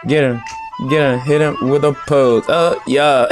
Get him. Get him. Hit him with a pose. Yeah.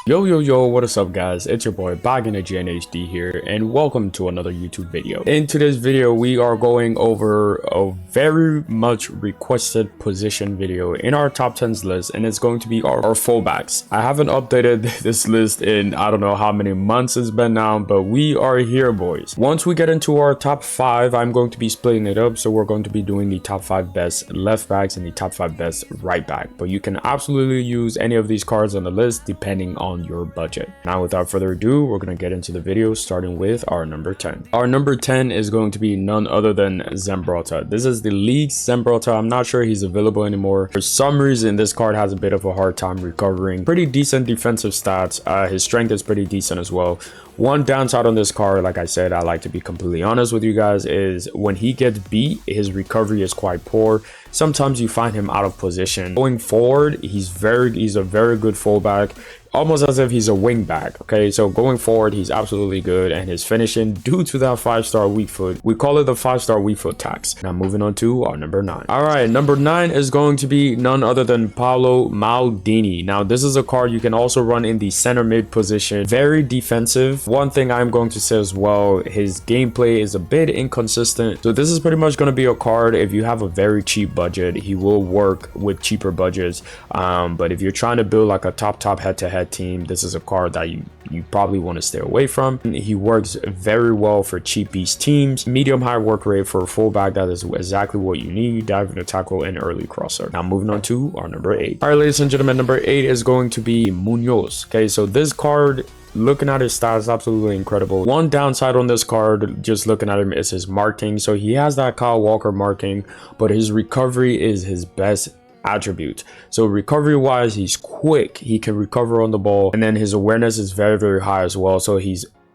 Yo, what is up guys? It's your boy back in the GNHD here, and welcome to another YouTube video. In today's video, we are going over a very much requested position video in our top 10s list, and it's going to be our fullbacks. I haven't updated this list in I don't know how many months it's been now, but we are here, boys. Once we get into our top 5, I'm going to be splitting it up, so we're going to be doing the top 5 best left backs and the top 5 best right back, but you can absolutely use any of these cards on the list depending on your budget. Now without further ado, we're going to get into the video, starting with our number 10. Our number 10 is going to be none other than Zambrotta. This is the league's Zambrotta. I'm not sure he's available anymore. For some reason, this card has a bit of a hard time recovering. Pretty decent defensive stats. His strength is pretty decent as well. One downside on this card, like I said, I like to be completely honest with you guys, is when he gets beat, his recovery is quite poor. Sometimes you find him out of position. Going forward, he's a very good fullback, almost as if he's a wing back. Okay, so going forward, he's absolutely good, and his finishing, due to that 5-star weak foot, we call it the 5-star weak foot tax. Now moving on to our number 9. All right, number 9 is going to be none other than Paolo Maldini. Now this is a card you can also run in the center mid position. Very defensive. One thing I'm going to say as well, his gameplay is a bit inconsistent, so this is pretty much going to be a card if you have a very cheap budget. He will work with cheaper budgets, but if you're trying to build like a top head-to-head team, this is a card that you probably want to stay away from. He works very well for cheap beast teams. Medium high work rate for a fullback, that is exactly what you need. Diving to tackle and early crosser. Now moving on to our number 8. All right, ladies and gentlemen, number 8 is going to be Munoz. Okay, so this card, looking at his stats, absolutely incredible. One downside on this card, just looking at him, is his marking. So he has that Kyle Walker marking, but his recovery is his best attribute. So recovery wise, he's quick, he can recover on the ball, and then his awareness is very high as well. So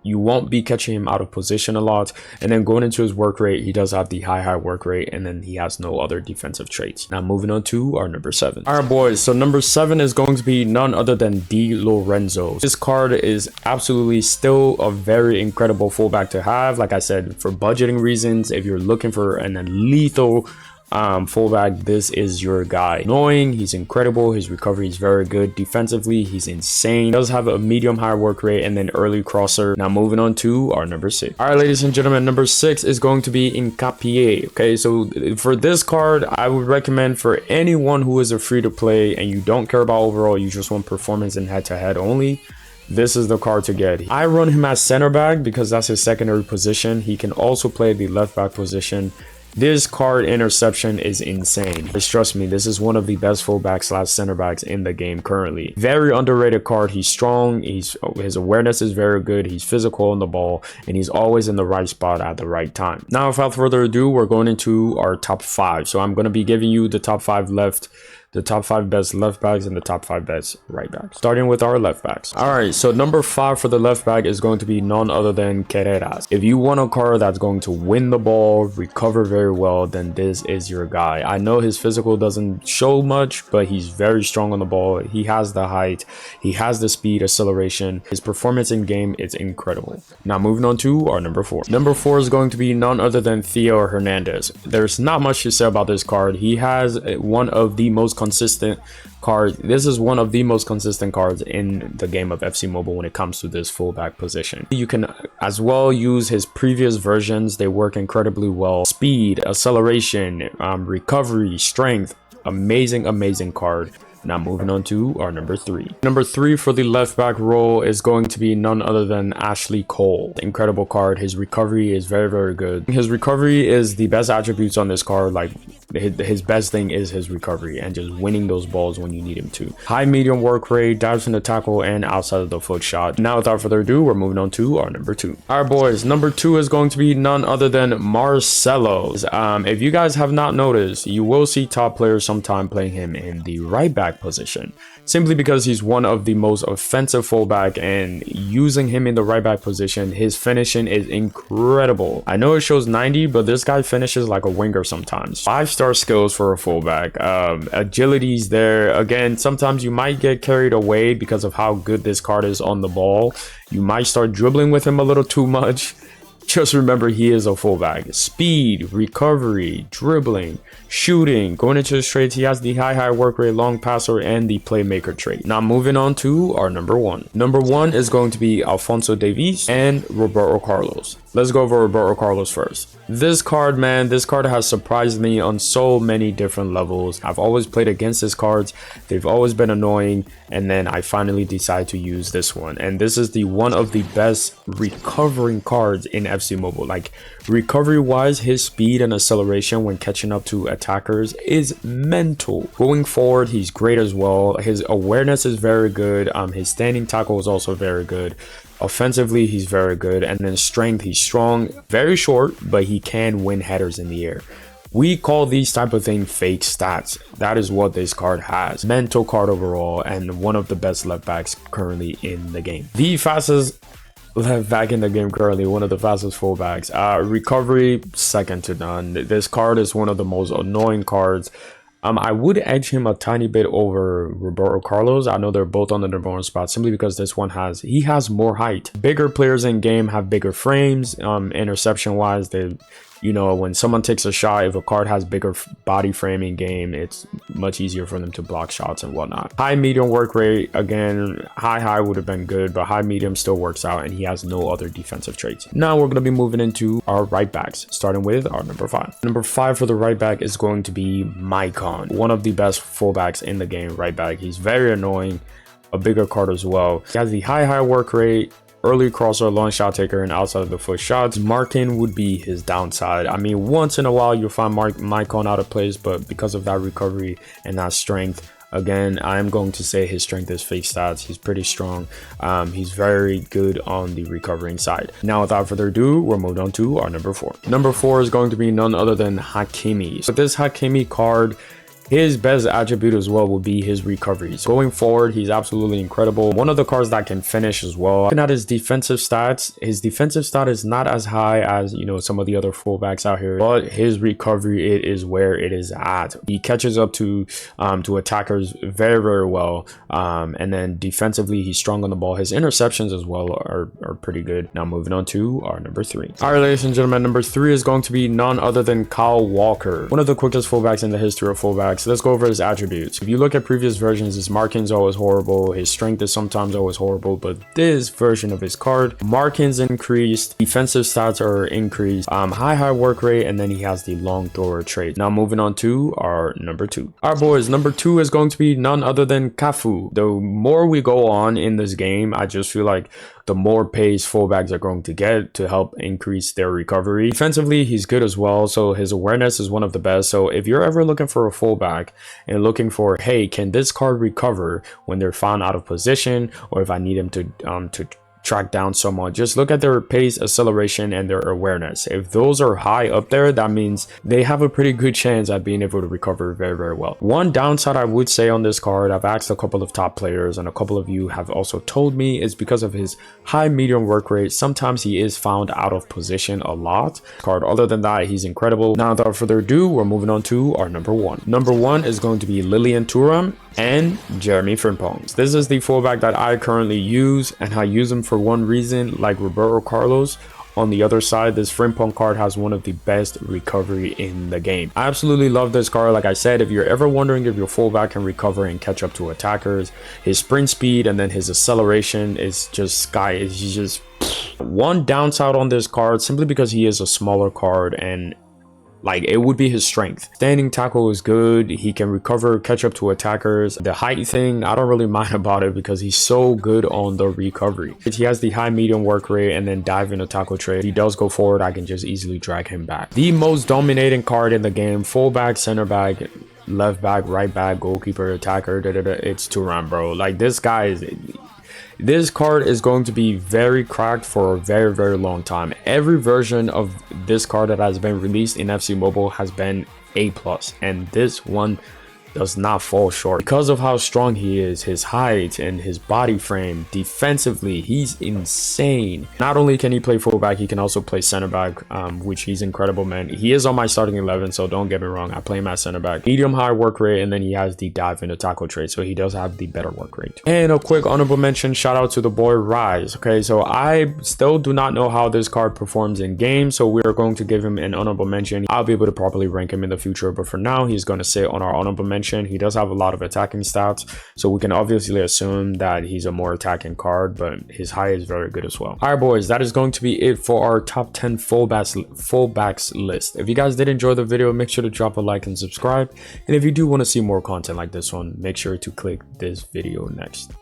you won't be catching him out of position a lot. And then going into his work rate, he does have the high work rate, and then he has no other defensive traits. Now moving on to our number 7. All right, boys, so number 7 is going to be none other than Di Lorenzo. This card is absolutely still a very incredible fullback to have. Like I said, for budgeting reasons, if you're looking for an lethal fullback, this is your guy. Annoying, he's incredible, his recovery is very good. Defensively, he's insane. He does have a medium high work rate and then early crosser. Now moving on to our number 6. All right, ladies and gentlemen, number 6 is going to be Incapié. Okay, so for this card, I would recommend for anyone who is a free to play and you don't care about overall, you just want performance and head-to-head only, this is the card to get. I run him as center back because that's his secondary position. He can also play the left back position. This card interception is insane. Just trust me, this is one of the best fullbacks / center backs in the game currently. Very underrated card. He's strong, his awareness is very good, he's physical on the ball, and he's always in the right spot at the right time. Now without further ado, we're going into our top 5. So I'm going to be giving you the top 5 left, the top 5 best left backs, and the top 5 best right backs, starting with our left backs. All right, so number 5 for the left back is going to be none other than Carreras. If you want a card that's going to win the ball, recover very well, then this is your guy. I know his physical doesn't show much, but he's very strong on the ball. He has the height, he has the speed, acceleration. His performance in game is incredible. Now moving on to our number 4. Number 4 is going to be none other than Theo Hernandez. There's not much to say about this card. He has one of the most consistent cards. This is one of the most consistent cards in the game of FC Mobile when it comes to this fullback position. You can as well use his previous versions. They work incredibly well. Speed, acceleration, recovery, strength. Amazing card. Now moving on to our number 3. Number 3 for the left back role is going to be none other than Ashley Cole. Incredible card. His recovery is very good. His recovery is the best attributes on this card. Like his best thing is his recovery and just winning those balls when you need him to. High medium work rate, dives in the tackle, and outside of the foot shot. Now without further ado, we're moving on to our number 2. All right, boys, number 2 is going to be none other than Marcelo. If you guys have not noticed, you will see top players sometime playing him in the right back position, simply because he's one of the most offensive fullback, and using him in the right back position, his finishing is incredible. I know it shows 90, but this guy finishes like a winger sometimes. 5-star skills for a fullback. Agility's there. Again, sometimes you might get carried away because of how good this card is on the ball. You might start dribbling with him a little too much. just remember he is a fullback. Speed, recovery, dribbling, shooting. Going into his traits, he has the high work rate, long passer, and the playmaker trait. Now moving on to our number one. Number one is going to be Alphonso Davies and Roberto Carlos. Let's go over Roberto Carlos first. This card, man, this card has surprised me on so many different levels. I've always played against his cards. They've always been annoying. And then I finally decided to use this one. And this is the one of the best recovering cards in FC Mobile. Like, recovery wise, his speed and acceleration when catching up to attackers is mental. Going forward, he's great as well. His awareness is very good. His standing tackle is also very good. Offensively, he's very good. And then strength, he's strong, very short, but he can win headers in the air. We call these type of things fake stats. That is what this card has. Mental card overall, and one of the best left backs currently in the game. The fastest left back in the game currently, one of the fastest fullbacks. Recovery, second to none. This card is one of the most annoying cards. I would edge him a tiny bit over Roberto Carlos. I know they're both on the number one spot simply because this one he has more height. Bigger players in game have bigger frames. Interception wise, you know, when someone takes a shot, if a card has bigger body frame in game, it's much easier for them to block shots and whatnot. High medium work rate, again, high would have been good, but high medium still works out, and he has no other defensive traits. Now we're going to be moving into our right backs, starting with our number 5. Number 5 for the right back is going to be Maicon, one of the best fullbacks in the game. Right back, he's very annoying, a bigger card as well. He has the high work rate, early crosser, long shot taker, and outside of the foot shots. Marking would be his downside. I mean, once in a while you'll find Maicon out of place, but because of that recovery and that strength, again, I'm going to say his strength is fake stats. He's pretty strong. He's very good on the recovering side. Now, without further ado, we're moved on to our number 4. Number 4 is going to be none other than Hakimi. So this Hakimi card, his best attribute as well will be his recoveries. Going forward, he's absolutely incredible. One of the cards that can finish as well. Looking at his defensive stats, his defensive stat is not as high as, you know, some of the other fullbacks out here, but his recovery, it is where it is at. He catches up to attackers very well. And then defensively, he's strong on the ball. His interceptions as well are pretty good. Now moving on to our number 3. All right, ladies and gentlemen, number 3 is going to be none other than Kyle Walker, one of the quickest fullbacks in the history of fullbacks. So let's go over his attributes. If you look at previous versions, his marking's always horrible, his strength is sometimes always horrible, but this version of his card, marking's increased, defensive stats are increased, high work rate, and then he has the long thrower trait. Now moving on to our number 2. All right, boys, number 2 is going to be none other than Cafu. The more we go on in this game, I just feel like the more pace fullbacks are going to get to help increase their recovery. Defensively, he's good as well, so his awareness is one of the best. So if you're ever looking for a fullback and looking for, hey, can this card recover when they're found out of position, or if I need him to track down someone, just look at their pace, acceleration, and their awareness. If those are high up there, that means they have a pretty good chance at being able to recover very well. One downside I would say on this card, I've asked a couple of top players and a couple of you have also told me, is because of his high medium work rate. Sometimes he is found out of position a lot. Other than that, he's incredible. Now without further ado, we're moving on to our number 1. Number 1 is going to be Lilian Thuram and Jeremy Frimpong. This is the fullback that I currently use, and I use him for one reason. Like Roberto Carlos, on the other side, this Frimpong card has one of the best recovery in the game. I absolutely love this card. Like I said, if you're ever wondering if your fullback can recover and catch up to attackers, his sprint speed and then his acceleration is just he's just one downside on this card, simply because he is a smaller card, and like, it would be his strength. Standing tackle is good. He can recover, catch up to attackers. The height thing, I don't really mind about it because he's so good on the recovery. He has the high medium work rate and then dive into tackle trade. If he does go forward, I can just easily drag him back. The most dominating card in the game, fullback, center back, left back, right back, goalkeeper, attacker, it's Thuram, bro. Like, this guy is... This card is going to be very cracked for a very long time. Every version of this card that has been released in FC Mobile has been A+, and this one does not fall short. Because of how strong he is, his height and his body frame, defensively, he's insane. Not only can he play fullback, he can also play center back, which he's incredible, man. He is on my starting 11, so don't get me wrong. I play him at center back. Medium high work rate, and then he has the dive and the tackle trait, so he does have the better work rate. And a quick honorable mention, shout out to the boy Rise. Okay, so I still do not know how this card performs in game, so we are going to give him an honorable mention. I'll be able to properly rank him in the future, but for now, he's going to sit on our honorable mention. He does have a lot of attacking stats, so we can obviously assume that he's a more attacking card, but his height is very good as well. All right, boys, that is going to be it for our top 10 fullbacks list. If you guys did enjoy the video, make sure to drop a like and subscribe. And if you do want to see more content like this one, make sure to click this video next.